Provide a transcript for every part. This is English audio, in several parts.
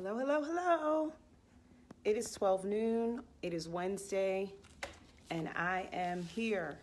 Hello, hello, hello. It is 12 noon. It is Wednesday, and I am here.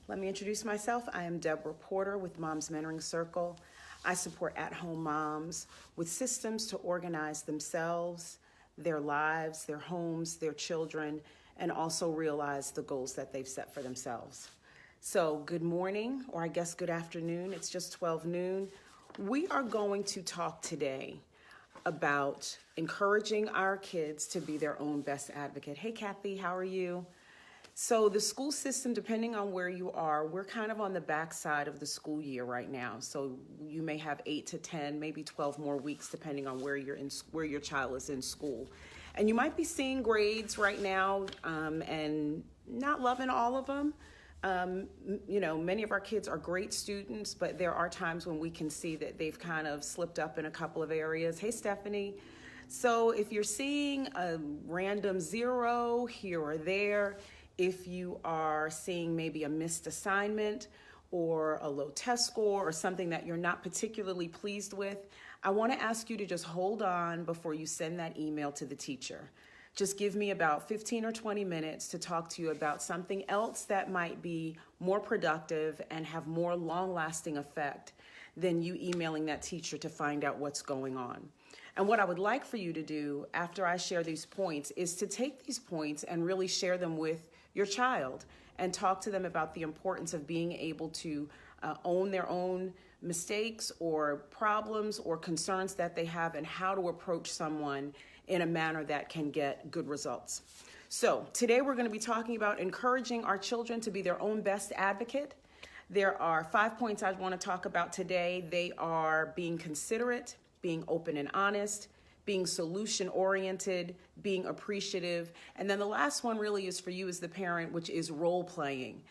Let me introduce myself. I am Deborah Porter with Moms Mentoring Circle. I support at-home moms with systems to organize themselves, their lives, their homes, their children, and also realize the goals that they've set for themselves. So good morning, or I guess good afternoon. It's just 12 noon. We are going to talk today about encouraging our kids to be their own best advocate. Hey, Kathy, how are you? So the school system, depending on where you are, we're kind of on the backside of the school year right now. So you may have 8 to 10, maybe 12 more weeks, depending on where your child is in school. And you might be seeing grades right now and not loving all of them. Many of our kids are great students, but there are times when we can see that they've kind of slipped up in a couple of areas. Hey, Stephanie. So if you're seeing a random 0 here or there, if you are seeing maybe a missed assignment or a low test score or something that you're not particularly pleased with, I want to ask you to just hold on before you send that email to the teacher. Just give me about 15 or 20 minutes to talk to you about something else that might be more productive and have more long-lasting effect than you emailing that teacher to find out what's going on. And what I would like for you to do after I share these points is to take these points and really share them with your child and talk to them about the importance of being able to own their own mistakes or problems or concerns that they have and how to approach someone in a manner that can get good results. So today we're going to be talking about encouraging our children to be their own best advocate. There are 5 points I want to talk about today. They are being considerate, being open and honest, being solution-oriented, being appreciative, and then the last one really is for you as the parent, which is role-playing.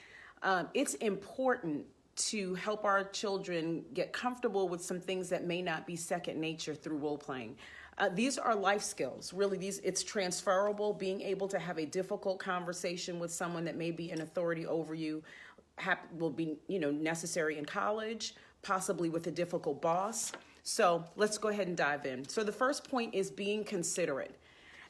It's important to help our children get comfortable with some things that may not be second nature through role-playing. These are life skills. Really, it's transferable. Being able to have a difficult conversation with someone that may be an authority over you will be, necessary in college, possibly with a difficult boss. So let's go ahead and dive in. So the first point is being considerate.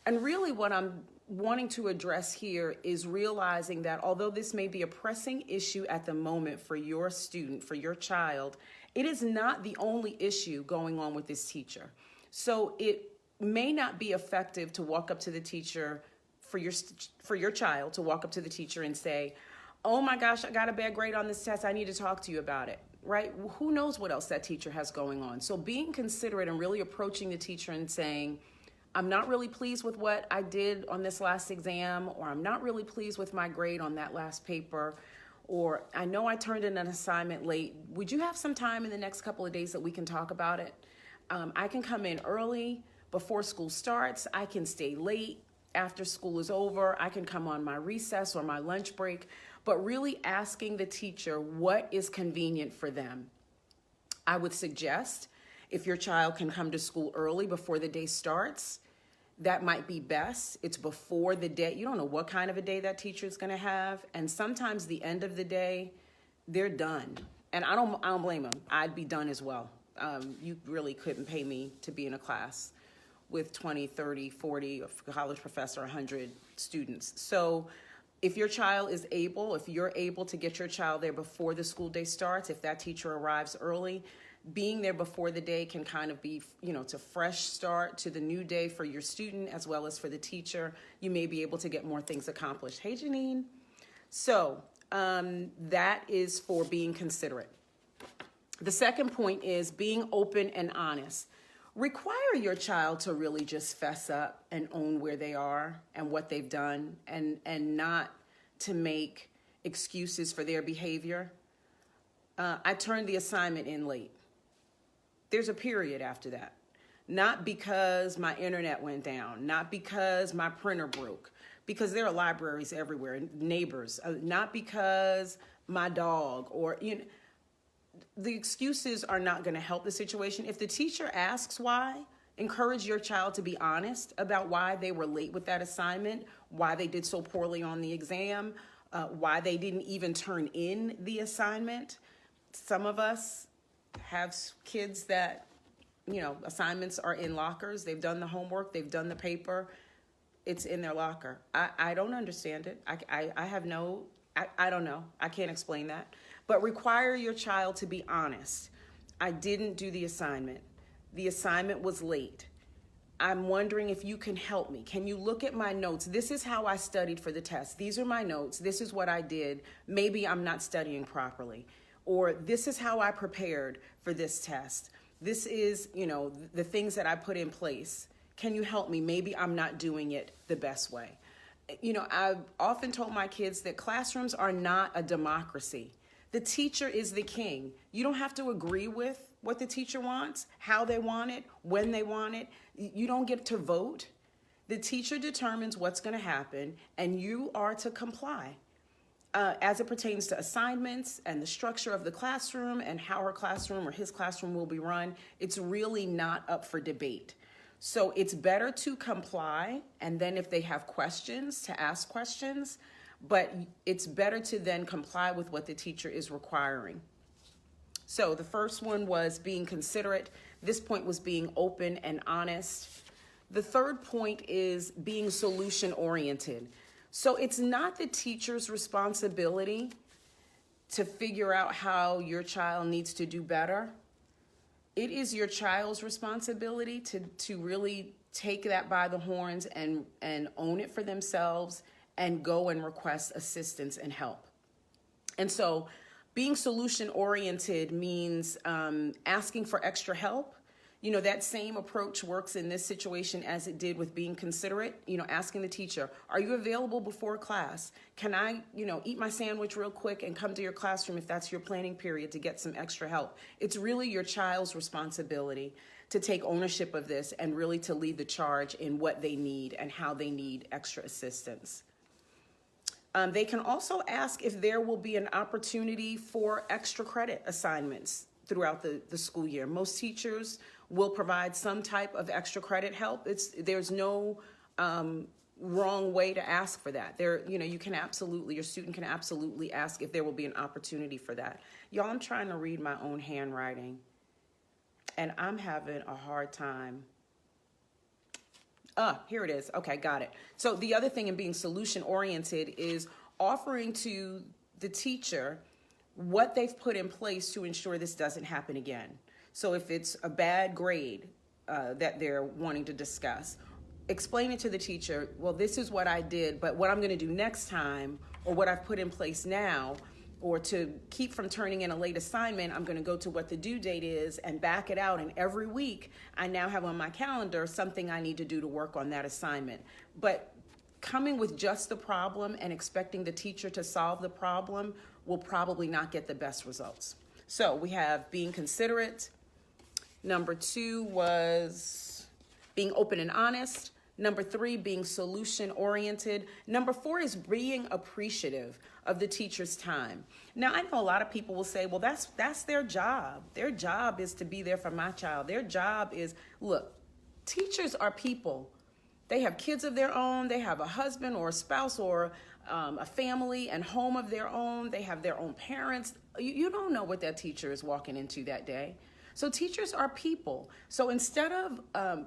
And really what I'm wanting to address here is realizing that although this may be a pressing issue at the moment for your student, for your child, it is not the only issue going on with this teacher. So it may not be effective to walk up to the teacher for your child to walk up to the teacher and say, "Oh my gosh, I got a bad grade on this test. I need to talk to you about it." Right? Who knows what else that teacher has going on? So being considerate and really approaching the teacher and saying, "I'm not really pleased with what I did on this last exam," or "I'm not really pleased with my grade on that last paper," or "I know I turned in an assignment late. Would you have some time in the next couple of days that we can talk about it? I can come in early before school starts. I can stay late after school is over. I can come on my recess or my lunch break." But really asking the teacher what is convenient for them. I would suggest if your child can come to school early before the day starts, that might be best. It's before the day. You don't know what kind of a day that teacher is going to have. And sometimes the end of the day, they're done. And I don't blame them. I'd be done as well. You really couldn't pay me to be in a class with 20, 30, 40, a college professor, 100 students. So if your child is able, if you're able to get your child there before the school day starts, if that teacher arrives early, being there before the day can kind of be, it's a fresh start to the new day for your student as well as for the teacher. You may be able to get more things accomplished. Hey, Janine. So that is for being considerate. The second point is being open and honest. Require your child to really just fess up and own where they are and what they've done and not to make excuses for their behavior. I turned the assignment in late. There's a period after that. Not because my internet went down, not because my printer broke, because there are libraries everywhere, neighbors, not because my dog or, the excuses are not going to help the situation. If the teacher asks why, encourage your child to be honest about why they were late with that assignment, why they did so poorly on the exam, why they didn't even turn in the assignment. Some of us have kids that assignments are in lockers. They've done the homework. They've done the paper. It's in their locker. I don't understand it. I have no, I don't know. I can't explain that. But require your child to be honest. I didn't do the assignment. The assignment was late. I'm wondering if you can help me. Can you look at my notes? This is how I studied for the test. These are my notes. This is what I did. Maybe I'm not studying properly. Or this is how I prepared for this test. This is, the things that I put in place. Can you help me? Maybe I'm not doing it the best way. I've often told my kids that classrooms are not a democracy. The teacher is the king. You don't have to agree with what the teacher wants, how they want it, when they want it. You don't get to vote. The teacher determines what's going to happen, and you are to comply. As it pertains to assignments and the structure of the classroom and how her classroom or his classroom will be run, it's really not up for debate. So it's better to comply, and then if they have questions, to ask questions, but it's better to then comply with what the teacher is requiring. So the first one was being considerate. This point was being open and honest. The third point is being solution-oriented. So it's not the teacher's responsibility to figure out how your child needs to do better. It is your child's responsibility to really take that by the horns and own it for themselves and go and request assistance and help. And so being solution-oriented means asking for extra help. That same approach works in this situation as it did with being considerate. Asking the teacher, are you available before class? Can I, eat my sandwich real quick and come to your classroom if that's your planning period to get some extra help? It's really your child's responsibility to take ownership of this and really to lead the charge in what they need and how they need extra assistance. They can also ask if there will be an opportunity for extra credit assignments throughout the school year. Most teachers will provide some type of extra credit help. There's no wrong way to ask for that. Your student can absolutely ask if there will be an opportunity for that. Y'all, I'm trying to read my own handwriting, and I'm having a hard time. Here it is. Okay, got it. So the other thing in being solution-oriented is offering to the teacher what they've put in place to ensure this doesn't happen again. So if it's a bad grade that they're wanting to discuss, explain it to the teacher, well, this is what I did, but what I'm going to do next time, or what I've put in place now, or to keep from turning in a late assignment, I'm going to go to what the due date is and back it out. And every week, I now have on my calendar something I need to do to work on that assignment. But coming with just the problem and expecting the teacher to solve the problem will probably not get the best results. So we have being considerate. Number 2 was being open and honest. Number 3, being solution-oriented. Number 4 is being appreciative of the teacher's time. Now, I know a lot of people will say, well, that's their job. Their job is to be there for my child. Their job is, look, teachers are people. They have kids of their own. They have a husband or a spouse or a family and home of their own. They have their own parents. You don't know what that teacher is walking into that day. So teachers are people. So instead of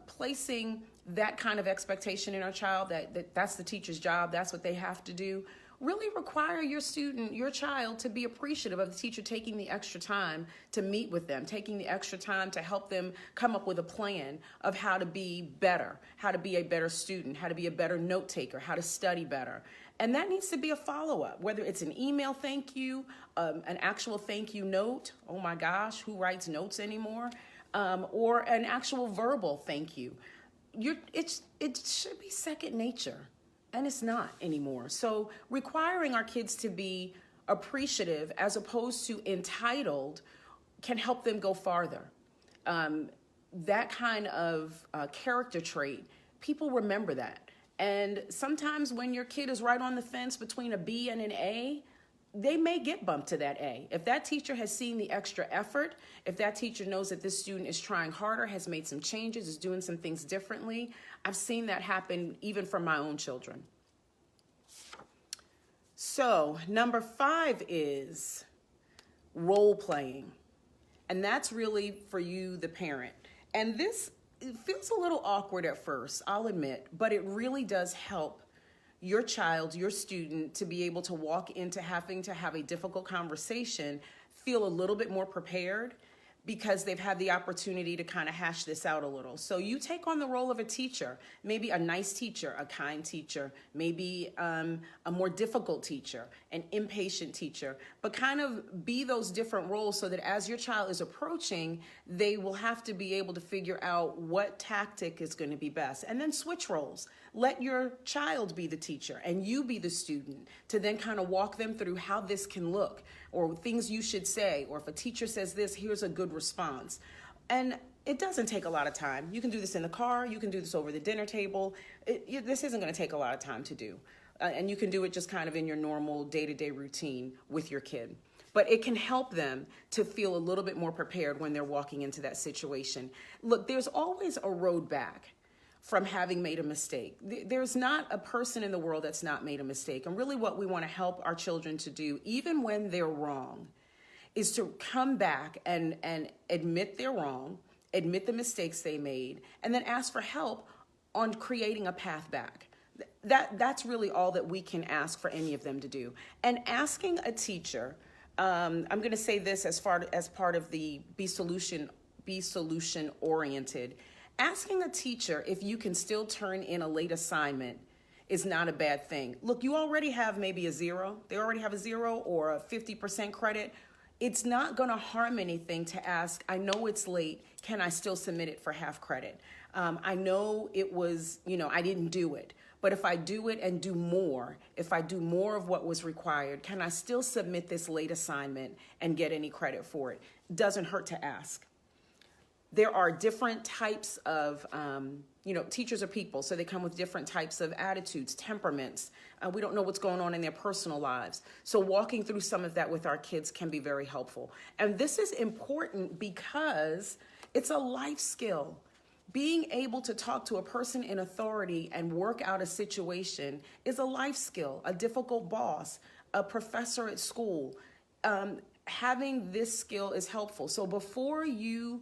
placing that kind of expectation in our child, that's the teacher's job, that's what they have to do, really require your child to be appreciative of the teacher taking the extra time to meet with them, taking the extra time to help them come up with a plan of how to be better, how to be a better student, how to be a better note taker, how to study better. And that needs to be a follow-up, whether it's an email thank you, an actual thank you note, oh my gosh, who writes notes anymore, or an actual verbal thank you. It should be second nature, and it's not anymore. So requiring our kids to be appreciative as opposed to entitled can help them go farther. That kind of character trait, people remember that. And sometimes when your kid is right on the fence between a B and an A, they may get bumped to that A. If that teacher has seen the extra effort, if that teacher knows that this student is trying harder, has made some changes, is doing some things differently, I've seen that happen even for my own children. So number 5 is role playing. And that's really for you, the parent. And this, it feels a little awkward at first, I'll admit, but it really does help your child, your student, to be able to walk into having to have a difficult conversation, feel a little bit more prepared because they've had the opportunity to kind of hash this out a little. So you take on the role of a teacher, maybe a nice teacher, a kind teacher, maybe a more difficult teacher, an impatient teacher, but kind of be those different roles so that as your child is approaching, they will have to be able to figure out what tactic is going to be best. And then switch roles. Let your child be the teacher and you be the student to then kind of walk them through how this can look or things you should say, or if a teacher says this, here's a good response. And it doesn't take a lot of time. You can do this in the car, you can do this over the dinner table. This isn't going to take a lot of time to do. And you can do it just kind of in your normal day-to-day routine with your kid. But it can help them to feel a little bit more prepared when they're walking into that situation. Look, there's always a road back from having made a mistake. There's not a person in the world that's not made a mistake. And really what we want to help our children to do, even when they're wrong, is to come back and admit they're wrong, admit the mistakes they made, and then ask for help on creating a path back. That's really all that we can ask for any of them to do. And asking a teacher, I'm going to say this as part of the be solution oriented. Asking a teacher if you can still turn in a late assignment is not a bad thing. Look, you already have maybe a 0. They already have a 0 or a 50% credit. It's not going to harm anything to ask, I know it's late, can I still submit it for half credit? I know it was, I didn't do it, but if I do it and do more, if I do more of what was required, can I still submit this late assignment and get any credit for it? Doesn't hurt to ask. There are different types of, teachers are people, so they come with different types of attitudes, temperaments. We don't know what's going on in their personal lives. So walking through some of that with our kids can be very helpful. And this is important because it's a life skill. Being able to talk to a person in authority and work out a situation is a life skill. A difficult boss, a professor at school, having this skill is helpful. So before you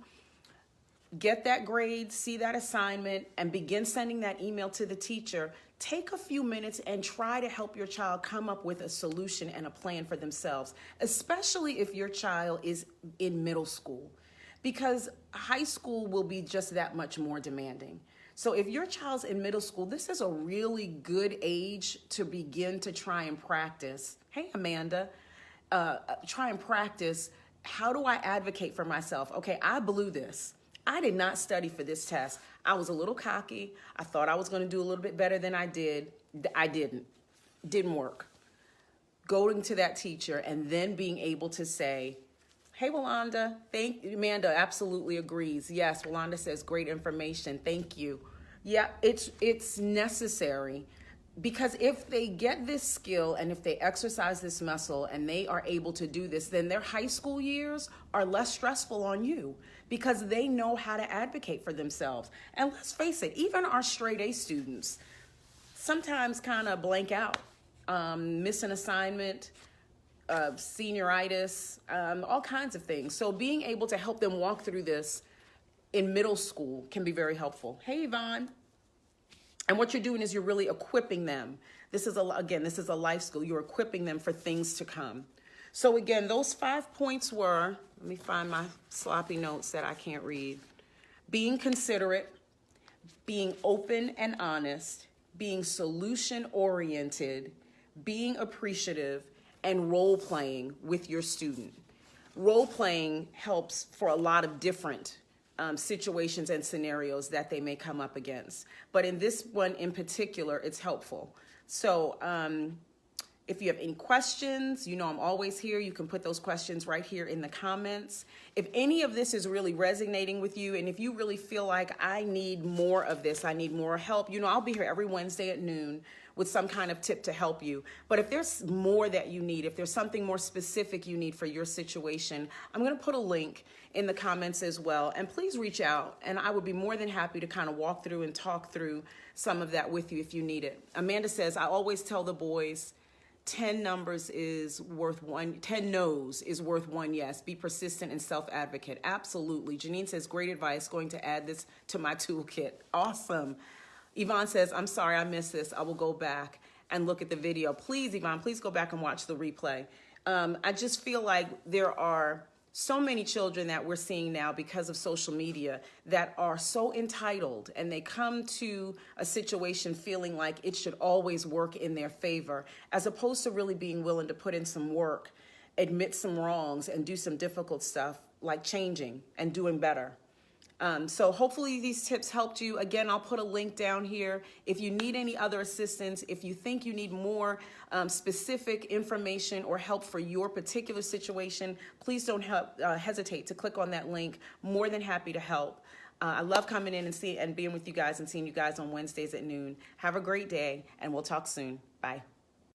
get that grade, see that assignment, and begin sending that email to the teacher, take a few minutes and try to help your child come up with a solution and a plan for themselves, especially if your child is in middle school, because high school will be just that much more demanding. So if your child's in middle school, this is a really good age to begin to try and practice. Hey, Amanda, try and practice. How do I advocate for myself? Okay, I blew this. I did not study for this test. I was a little cocky. I thought I was going to do a little bit better than I did. I didn't. Didn't work. Going to that teacher and then being able to say, hey, Walanda, Amanda absolutely agrees. Yes, Walanda says great information. Thank you. Yeah, it's necessary. Because if they get this skill and if they exercise this muscle and they are able to do this, then their high school years are less stressful on you because they know how to advocate for themselves. And let's face it, even our straight A students sometimes kind of blank out, miss an assignment, senioritis, all kinds of things. So being able to help them walk through this in middle school can be very helpful. Hey, Yvonne. And what you're doing is you're really equipping them. This is a life skill. You're equipping them for things to come. So again, those 5 points were, let me find my sloppy notes that I can't read. Being considerate, being open and honest, being solution-oriented, being appreciative, and role-playing with your student. Role-playing helps for a lot of different situations and scenarios that they may come up against. But in this one in particular, it's helpful. So if you have any questions, I'm always here. You can put those questions right here in the comments. If any of this is really resonating with you, and if you really feel like I need more of this, I need more help, I'll be here every Wednesday at noon with some kind of tip to help you. But if there's more that you need, if there's something more specific you need for your situation, I'm going to put a link in the comments as well. And please reach out, and I would be more than happy to kind of walk through and talk through some of that with you if you need it. Amanda says, I always tell the boys, 10 numbers is worth one, 10 no's is worth one yes. Be persistent and self-advocate. Absolutely. Janine says, great advice. Going to add this to my toolkit. Awesome. Yvonne says, I'm sorry I missed this. I will go back and look at the video. Please, Yvonne, please go back and watch the replay. I just feel like there are so many children that we're seeing now because of social media that are so entitled, and they come to a situation feeling like it should always work in their favor, as opposed to really being willing to put in some work, admit some wrongs, and do some difficult stuff like changing and doing better. So hopefully these tips helped you. Again, I'll put a link down here. If you need any other assistance, if you think you need more specific information or help for your particular situation, please don't hesitate to click on that link. More than happy to help. I love coming in and being with you guys and seeing you guys on Wednesdays at noon. Have a great day, and we'll talk soon. Bye.